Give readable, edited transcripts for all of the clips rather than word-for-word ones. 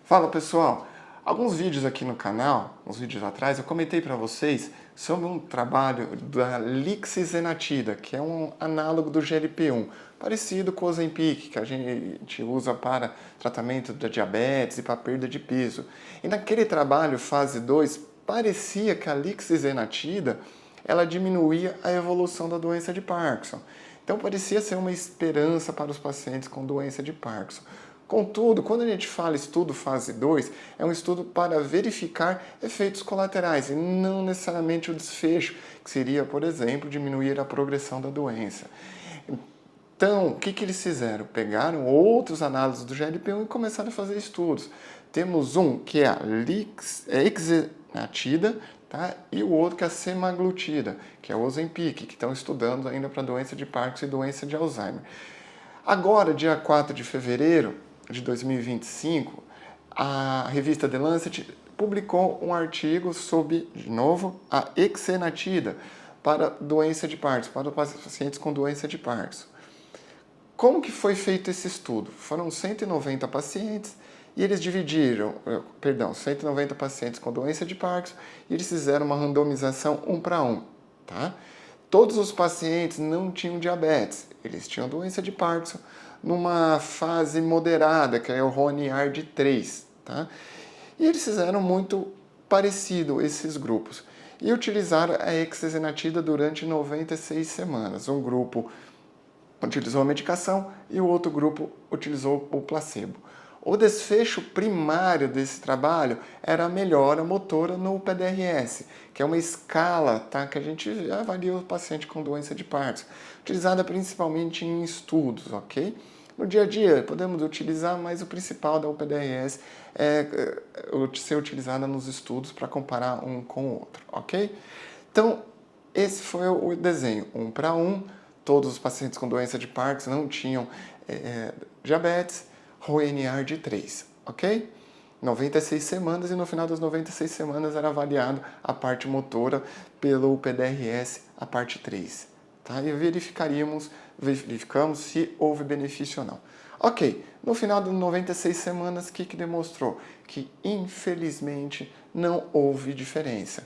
Fala pessoal, alguns vídeos aqui no canal, uns vídeos atrás, eu comentei para vocês sobre um trabalho da lixisenatida, que é um análogo do GLP-1, parecido com o Ozempic, que a gente usa para tratamento da diabetes e para perda de peso. E naquele trabalho, fase 2, parecia que a lixisenatida ela diminuía a evolução da doença de Parkinson. Então parecia ser uma esperança para os pacientes com doença de Parkinson. Contudo, quando a gente fala estudo fase 2, é um estudo para verificar efeitos colaterais e não necessariamente o desfecho, que seria, por exemplo, diminuir a progressão da doença. Então, o que eles fizeram? Pegaram outros análises do GLP-1 e começaram a fazer estudos. Temos um que é a lixisenatida, tá? E o outro que é a semaglutida, que é o Ozempic, que estão estudando ainda para doença de Parkinson e doença de Alzheimer. Agora, dia 4 de fevereiro de 2025, a revista The Lancet publicou um artigo sobre, de novo, a exenatida para doença de Parkinson, para os pacientes com doença de Parkinson. Como que foi feito esse estudo? Foram 190 pacientes e eles dividiram, 190 pacientes com doença de Parkinson e eles fizeram uma randomização 1 para 1, tá? Todos os pacientes não tinham diabetes, eles tinham doença de Parkinson numa fase moderada, que é o RONIAR de 3, tá? E eles fizeram muito parecido esses grupos e utilizaram a exenatida durante 96 semanas. Um grupo utilizou a medicação e o outro grupo utilizou o placebo. O desfecho primário desse trabalho era a melhora motora no PDRS, que é uma escala, tá, que a gente avalia o paciente com doença de Parkinson, utilizada principalmente em estudos, ok? No dia a dia podemos utilizar, mas o principal da UPDRS é ser utilizada nos estudos para comparar um com o outro, ok? Então, esse foi o desenho, 1 para 1, todos os pacientes com doença de Parkinson não tinham diabetes, RONIAR de 3, ok? 96 semanas e no final das 96 semanas era avaliado a parte motora pelo PDRS, a parte 3, tá? E verificamos se houve benefício ou não. Ok, no final das 96 semanas, o que demonstrou? Que infelizmente não houve diferença.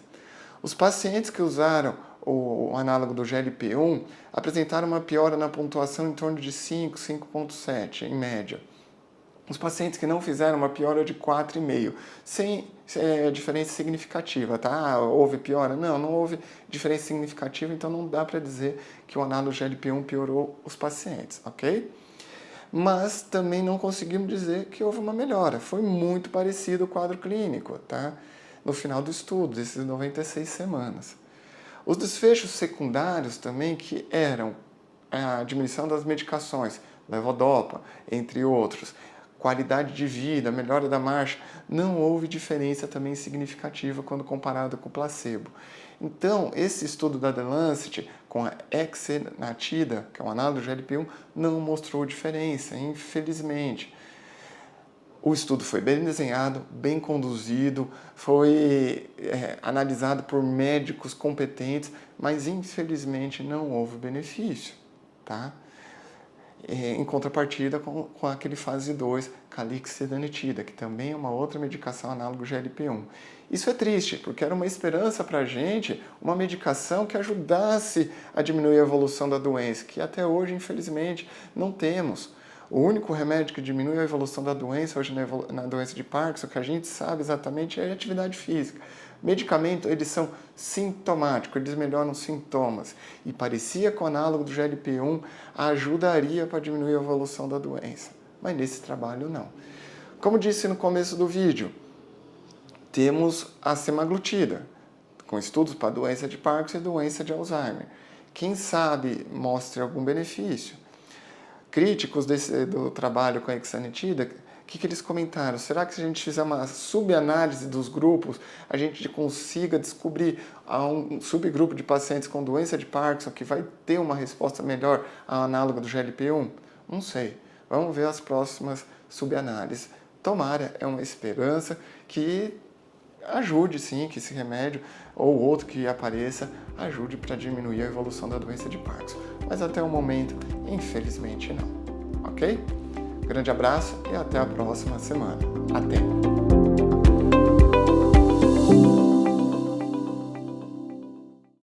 Os pacientes que usaram o análogo do GLP-1 apresentaram uma piora na pontuação em torno de 5, 5,7 em média. Os pacientes que não fizeram uma piora de 4,5, sem diferença significativa, tá? Houve piora? Não, não houve diferença significativa, então não dá para dizer que o análogo GLP-1 piorou os pacientes, ok? Mas também não conseguimos dizer que houve uma melhora. Foi muito parecido o quadro clínico, tá? No final do estudo, desses 96 semanas. Os desfechos secundários também, que eram a diminuição das medicações, levodopa, entre outros, qualidade de vida, melhora da marcha, não houve diferença também significativa quando comparado com o placebo. Então, esse estudo da The Lancet com a exenatida, que é um análogo do GLP-1, não mostrou diferença, infelizmente. O estudo foi bem desenhado, bem conduzido, foi analisado por médicos competentes, mas infelizmente não houve benefício, tá? Em contrapartida com aquele fase 2, com a lixisenatida, que também é uma outra medicação análogo GLP-1. Isso é triste, porque era uma esperança para a gente, uma medicação que ajudasse a diminuir a evolução da doença, que até hoje, infelizmente, não temos. O único remédio que diminui a evolução da doença, hoje na doença de Parkinson, que a gente sabe exatamente, é a atividade física. Medicamentos, eles são sintomáticos, eles melhoram sintomas. E parecia que o análogo do GLP-1 ajudaria para diminuir a evolução da doença. Mas nesse trabalho não. Como disse no começo do vídeo, temos a semaglutida, com estudos para doença de Parkinson e doença de Alzheimer. Quem sabe mostre algum benefício. Críticos do trabalho com a exenatida, o que eles comentaram? Será que se a gente fizer uma subanálise dos grupos, a gente consiga descobrir um subgrupo de pacientes com doença de Parkinson que vai ter uma resposta melhor ao análogo do GLP-1? Não sei. Vamos ver as próximas subanálises. Tomara, é uma esperança que ajude sim, que esse remédio ou outro que apareça ajude para diminuir a evolução da doença de Parkinson. Mas até o momento, infelizmente não. Ok? Grande abraço e até a próxima semana. Até!